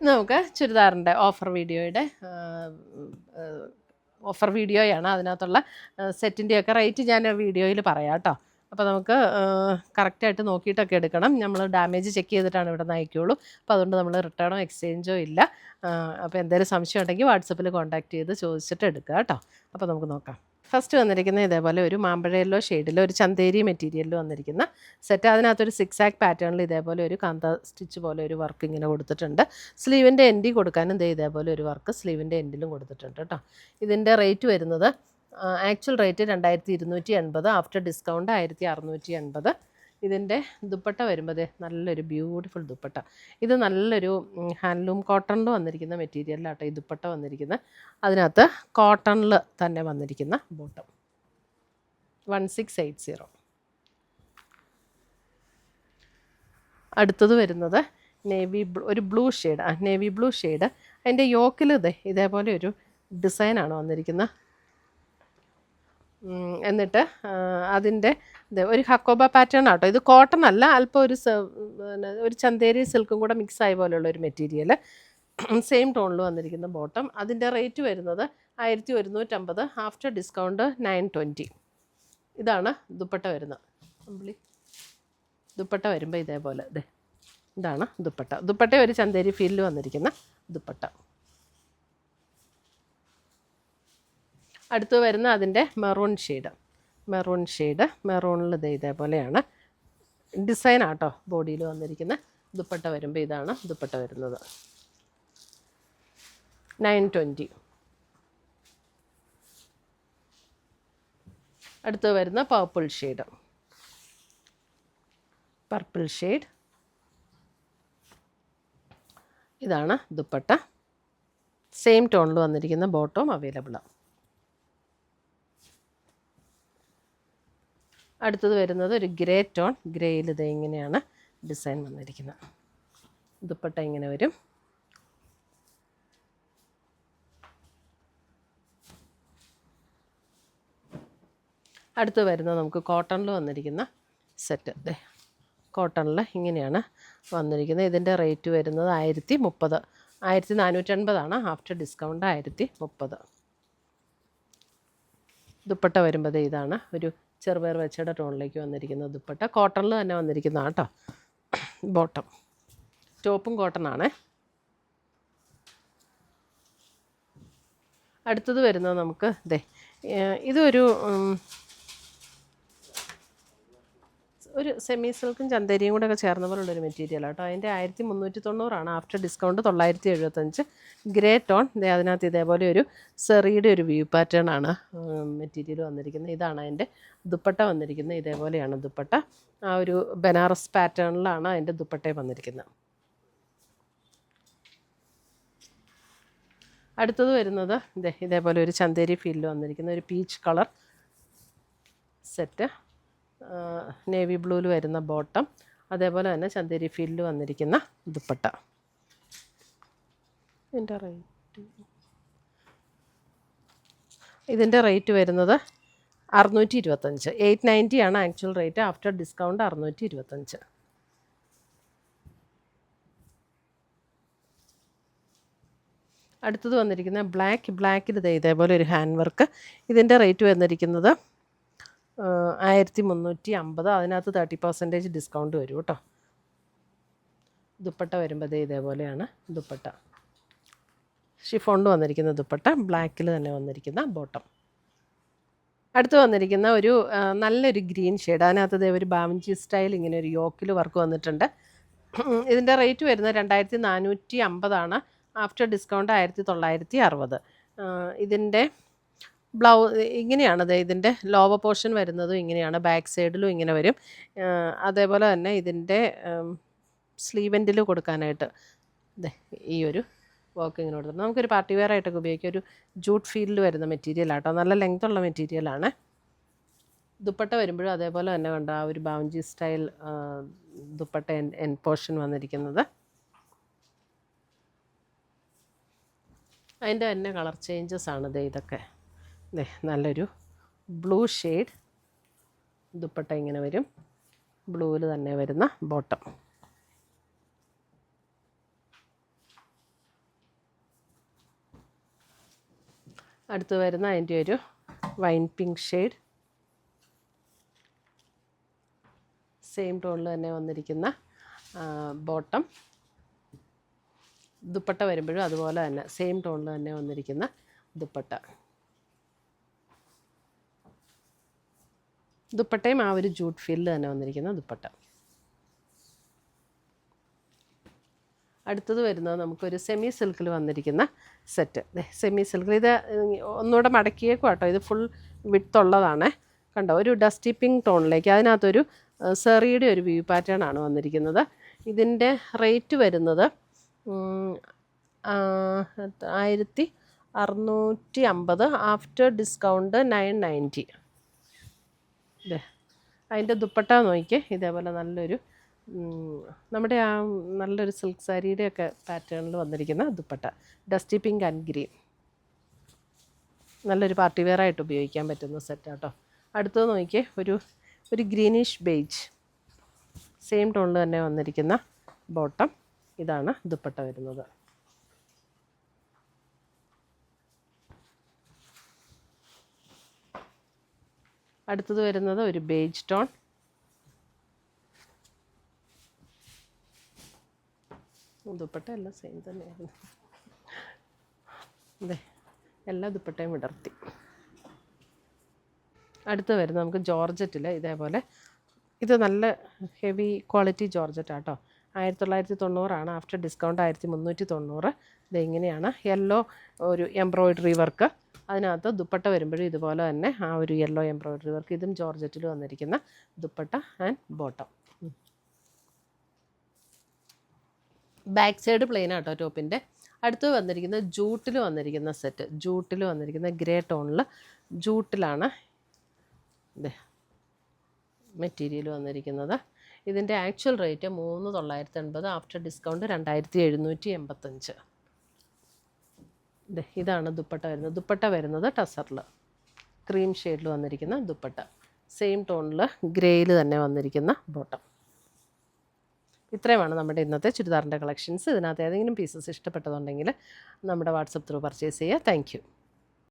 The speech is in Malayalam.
നമുക്ക് ചുരിദാറിൻ്റെ ഓഫർ വീഡിയോയാണ്. അതിനകത്തുള്ള സെറ്റിൻ്റെയൊക്കെ റേറ്റ് ഞാൻ വീഡിയോയിൽ പറയാം കേട്ടോ. അപ്പോൾ നമുക്ക് കറക്റ്റായിട്ട് നോക്കിയിട്ടൊക്കെ എടുക്കണം. നമ്മൾ ഡാമേജ് ചെക്ക് ചെയ്തിട്ടാണ് ഇവിടെ നിന്ന് അയക്കുകയുള്ളൂ. അപ്പോൾ അതുകൊണ്ട് നമ്മൾ റിട്ടേണോ എക്സ്ചേഞ്ചോ ഇല്ല. അപ്പോൾ എന്തെങ്കിലും സംശയം ഉണ്ടെങ്കിൽ വാട്സപ്പിൽ കോൺടാക്റ്റ് ചെയ്ത് ചോദിച്ചിട്ട് എടുക്കുക കേട്ടോ. അപ്പോൾ നമുക്ക് നോക്കാം. ഫസ്റ്റ് വന്നിരിക്കുന്നത് ഇതേപോലെ ഒരു മാമ്പഴ യെല്ലോ ഷെയ്ഡിൽ ഒരു ചന്തേരി മെറ്റീരിയലിൽ വന്നിരിക്കുന്ന സെറ്റ്. അതിനകത്തൊരു 6 ആക്ക് പാറ്റേണിൽ ഇതേപോലെ ഒരു കാന്ത സ്റ്റിച്ച് പോലെ ഒരു വർക്ക് ഇങ്ങനെ കൊടുത്തിട്ടുണ്ട്. സ്ലീവിൻ്റെ എൻഡിൽ കൊടുക്കാനും ഇതേപോലെ ഒരു വർക്ക് സ്ലീവിൻ്റെ എൻഡിലും കൊടുത്തിട്ടുണ്ട് കേട്ടോ. ഇതിൻ്റെ റേറ്റ് വരുന്നത് ആക്ച്വൽ റേറ്റ് 2280, ആഫ്റ്റർ ഡിസ്കൗണ്ട് 1680. ഇതിൻ്റെ ദുപ്പട്ട വരുമ്പോൾ നല്ലൊരു ബ്യൂട്ടിഫുൾ ദുപ്പട്ട. ഇത് നല്ലൊരു ഹാൻഡ്ലൂം കോട്ടണിൽ വന്നിരിക്കുന്ന മെറ്റീരിയലിലാട്ടോ ഈ ദുപ്പട്ട വന്നിരിക്കുന്നത്. അതിനകത്ത് കോട്ടണിൽ തന്നെ വന്നിരിക്കുന്ന ബോട്ടം 1680. അടുത്തത് വരുന്നത് ഒരു ബ്ലൂ ഷെയ്ഡ്. അതിൻ്റെ യോക്കിൽ ഇതേപോലെ ഒരു ഡിസൈനാണ് വന്നിരിക്കുന്നത്. എന്നിട്ട് അതിൻ്റെ ഒരു ഹക്കോബ പാറ്റേൺ ആട്ടോ. ഇത് കോട്ടൺ അല്ല, അല്പം ഒരു ചന്തേരി സിൽക്കും കൂടെ മിക്സ് ആയ പോലെയുള്ള ഒരു മെറ്റീരിയൽ. സെയിം ടോണിൽ വന്നിരിക്കുന്ന ബോട്ടം. അതിൻ്റെ റേറ്റ് വരുന്നത് 1150, ആഫ്റ്റർ ഡിസ്കൗണ്ട് 920. ഇതാണ് ദുപ്പട്ട വരുന്നത്. ദുപ്പട്ട വരുമ്പോൾ ഇതേപോലെ ഇതാണ് ദുപ്പട്ട ഒരു ചന്തേരി ഫീലിൽ വന്നിരിക്കുന്ന ദുപ്പട്ട. അടുത്ത് വരുന്ന അതിൻ്റെ മെറൂൺ മെറൂണിൽ ഇതേപോലെയാണ് ഡിസൈൻ ആട്ടോ ബോഡിയിൽ വന്നിരിക്കുന്ന ദുപ്പട്ട. വരുമ്പോൾ ഇതാണ് ദുപ്പട്ട വരുന്നത്. 920. അടുത്ത് വരുന്ന പർപ്പിൾ ഷെയ്ഡ്. ഇതാണ് ദുപ്പട്ട. സെയിം ടോണിൽ വന്നിരിക്കുന്ന ബോട്ടവും അവൈലബിളാണ്. അടുത്തത് വരുന്നത് ഒരു ഗ്രേ ടോൺ. ഗ്രേയിൽ ഇങ്ങനെയാണ് ഡിസൈൻ വന്നിരിക്കുന്നത്. ദുപ്പട്ട ഇങ്ങനെ വരും. അടുത്ത് വരുന്നത് നമുക്ക് കോട്ടണിൽ വന്നിരിക്കുന്ന സെറ്റ്. കോട്ടണിൽ ഇങ്ങനെയാണ് വന്നിരിക്കുന്നത്. ഇതിൻ്റെ റേറ്റ് വരുന്നത് 1030, 1480, ആഫ്റ്റർ ഡിസ്കൗണ്ട് 1030. ദുപ്പട്ട വരുമ്പോൾ ഇതാണ് ഒരു ചെറുപയർ വെച്ചയുടെ ടോണിലേക്ക് വന്നിരിക്കുന്ന ദുപ്പട്ട. കോട്ടണിൽ തന്നെ വന്നിരിക്കുന്ന കേട്ടോ. ബോട്ടം ടോപ്പും കോട്ടണാണ്. അടുത്തത് വരുന്നത് നമുക്ക് ഇതൊരു സെമി സിൽക്കും ചന്തേരിയും കൂടെ ഒക്കെ ചേർന്ന പോലുള്ളൊരു മെറ്റീരിയൽ കേട്ടോ. അതിൻ്റെ 1390, ആഫ്റ്റർ ഡിസ്കൗണ്ട് 975. Grey tone. അതിനകത്ത് ഇതേപോലെ ഒരു സെറിയുടെ ഒരു വ്യൂ പാറ്റേൺ ആണ് മെറ്റീരിയൽ വന്നിരിക്കുന്നത്. ഇതാണ് അതിൻ്റെ ദുപ്പട്ട വന്നിരിക്കുന്നത്. ഇതേപോലെയാണ് ദുപ്പട്ട. ആ ഒരു ബനാറസ് പാറ്റേണിലാണ് അതിൻ്റെ ദുപ്പട്ട വന്നിരിക്കുന്നത്. അടുത്തത് വരുന്നത് ഇതേപോലെ ഒരു ചന്തേരി ഫീലിൽ വന്നിരിക്കുന്ന ഒരു പീച്ച് കളർ സെറ്റ്. നേവി ബ്ലൂവിൽ വരുന്ന ബോട്ടം. അതേപോലെ തന്നെ ചന്തേരി ഫീലിൽ വന്നിരിക്കുന്ന ദുപ്പട്ട. ഇതിൻ്റെ റേറ്റ് വരുന്നത് 625. 890 ആണ് ആക്ച്വൽ റേറ്റ്. After discount 625. അടുത്തത് വന്നിരിക്കുന്ന ബ്ലാക്കിൽ ഇതേപോലെ ഒരു ഹാൻഡ് വർക്ക്. ഇതിൻ്റെ റേറ്റ് വന്നിരിക്കുന്നത് 1350. അതിനകത്ത് 30% ഡിസ്കൗണ്ട് വരും കേട്ടോ. ദുപ്പട്ട വരുമ്പോൾ ഇതേപോലെയാണ് ദുപ്പട്ട. ഷിഫോണിൽ വന്നിരിക്കുന്ന ദുപ്പട്ട. ബ്ലാക്കിൽ തന്നെ വന്നിരിക്കുന്ന ബോട്ടം. അടുത്ത് വന്നിരിക്കുന്ന ഒരു നല്ലൊരു ഗ്രീൻ ഷെയ്ഡ്. അതിനകത്ത് ഒരു ബാമഞ്ചി സ്റ്റൈൽ ഇങ്ങനെ ഒരു യോക്കിൽ വർക്ക് വന്നിട്ടുണ്ട്. ഇതിൻ്റെ റേറ്റ് വരുന്നത് 2450 ആഫ്റ്റർ ഡിസ്കൗണ്ട് 1960. ഇതിൻ്റെ ഇങ്ങനെയാണ് ഇതിൻ്റെ ലോവർ പോർഷൻ വരുന്നതും ഇങ്ങനെയാണ്. ബാക്ക് സൈഡിലും ഇങ്ങനെ വരും. അതേപോലെ തന്നെ ഇതിൻ്റെ സ്ലീവെൻറ്റിൽ കൊടുക്കാനായിട്ട് ഈ ഒരു വർക്ക് ഇങ്ങനെ കൊടുത്തിട്ടുണ്ട്. നമുക്കൊരു പാർട്ടി വെയർ ആയിട്ടൊക്കെ ഉപയോഗിക്കാം. ഒരു ജൂട്ട് ഫീലിൽ വരുന്ന മെറ്റീരിയലാട്ടോ. നല്ല ലെങ്ത്തുള്ള മെറ്റീരിയലാണ്. ദുപ്പട്ട വരുമ്പോഴും അതേപോലെ തന്നെ കണ്ട ആ ഒരു ബാവഞ്ചി സ്റ്റൈൽ ദുപ്പട്ട എൻ പോർഷൻ വന്നിരിക്കുന്നത്. അതിൻ്റെ തന്നെ കളർ ചേഞ്ചസ് ആണ് ഇതൊക്കെ. നല്ലൊരു ബ്ലൂ ഷെയ്ഡ് ദുപ്പട്ട ഇങ്ങനെ വരും. ബ്ലൂവിൽ തന്നെ വരുന്ന ബോട്ടം. അടുത്ത് വരുന്ന അതിൻ്റെ ഒരു വൈൻ പിങ്ക് ഷെയ്ഡ്, സെയിം ടോണിൽ തന്നെ വന്നിരിക്കുന്ന ബോട്ടം. ദുപ്പട്ട വരുമ്പോഴും അതുപോലെ തന്നെ സെയിം ടോണിൽ തന്നെ വന്നിരിക്കുന്ന ദുപ്പട്ട. ദുപ്പട്ടയും ആ ഒരു ജൂട്ട് ഫീലിൽ തന്നെ വന്നിരിക്കുന്ന ദുപ്പട്ട. അടുത്തത് വരുന്നത് നമുക്കൊരു സെമി സിൽക്കിൽ വന്നിരിക്കുന്ന സെറ്റ്. സെമി സിൽക്കിൽ ഇത് ഒന്നുകൂടെ മടക്കിയേക്കും കേട്ടോ. ഇത് ഫുൾ വിട്ടുള്ളതാണ്. കണ്ടോ, ഒരു ഡസ്റ്റി പിങ്ക് ടോണിലേക്ക് അതിനകത്തൊരു സെറിയുടെ ഒരു വ്യൂ പാറ്റേൺ ആണ് വന്നിരിക്കുന്നത്. ഇതിൻ്റെ റേറ്റ് വരുന്നത് 1650, ആഫ്റ്റർ ഡിസ്കൗണ്ട് 990. ഇതേ അതിൻ്റെ ദുപ്പട്ട നോക്കിയേ, ഇതേപോലെ നല്ലൊരു നമ്മുടെ ആ നല്ലൊരു സിൽക്ക് സാരിയുടെയൊക്കെ പാറ്റേണിൽ വന്നിരിക്കുന്ന dupatta. Dusty pink and green, നല്ലൊരു പാർട്ടി വെയർ ആയിട്ട് ഉപയോഗിക്കാൻ പറ്റുന്ന സെറ്റാട്ടോ. അടുത്തത് നോക്കിയേ, ഒരു ഗ്രീനിഷ് ബേജ്, സെയിം ടോണിൽ തന്നെ വന്നിരിക്കുന്ന ബോട്ടം. ഇതാണ് ദുപ്പട്ട വരുന്നത്. അടുത്തത് വരുന്നത് ഒരു ബേജ് ടോൺ. ദുപ്പട്ട എല്ലാം സെയിം തന്നെയായിരുന്നു. അതെ, എല്ലാ ദുപ്പട്ടയും വിടർത്തി. അടുത്ത് വരുന്നത് നമുക്ക് ജോർജറ്റിൽ ഇതേപോലെ, ഇത് നല്ല ഹെവി ക്വാളിറ്റി ജോർജറ്റാട്ടോ. 1990 ആഫ്റ്റർ ഡിസ്കൗണ്ട് 1390. ഇതിങ്ങനെയാണ് യെല്ലോ ഒരു എംബ്രോയ്ഡറി വർക്ക്. അതിനകത്ത് ദുപ്പട്ട വരുമ്പോഴും ഇതുപോലെ തന്നെ ആ ഒരു യെല്ലോ എംബ്രോയ്ഡറി വർക്ക്. ഇതും ജോർജറ്റിൽ വന്നിരിക്കുന്ന dupatta and bottom. Back side plain ആട്ടോ ടോപ്പിൻ്റെ. അടുത്ത് വന്നിരിക്കുന്ന ജൂട്ടിൽ വന്നിരിക്കുന്ന സെറ്റ്. ജൂട്ടിൽ വന്നിരിക്കുന്ന ഗ്രേ ടോണിൽ ജൂട്ടിലാണ് ഇത് മെറ്റീരിയൽ വന്നിരിക്കുന്നത്. ഇതിൻ്റെ ആക്ച്വൽ റേറ്റ് 3980, ആഫ്റ്റർ ഡിസ്കൗണ്ട് 2785. ഇതാണ് ദുപ്പട്ട വരുന്നത്. ദുപ്പട്ട വരുന്നത് ടസറിൽ ക്രീം ഷെയ്ഡിൽ വന്നിരിക്കുന്ന ദുപ്പട്ട, സെയിം ടോണിൽ ഗ്രേയിൽ തന്നെ വന്നിരിക്കുന്ന ബോട്ടം. ഇത്രയുമാണ് നമ്മുടെ ഇന്നത്തെ ചുരിദാറിൻ്റെ കളക്ഷൻസ്. ഇതിനകത്ത് ഏതെങ്കിലും പീസസ് ഇഷ്ടപ്പെട്ടതുണ്ടെങ്കിൽ നമ്മുടെ വാട്സപ്പ് ത്രൂ പർച്ചേസ് ചെയ്യുക. Thank you.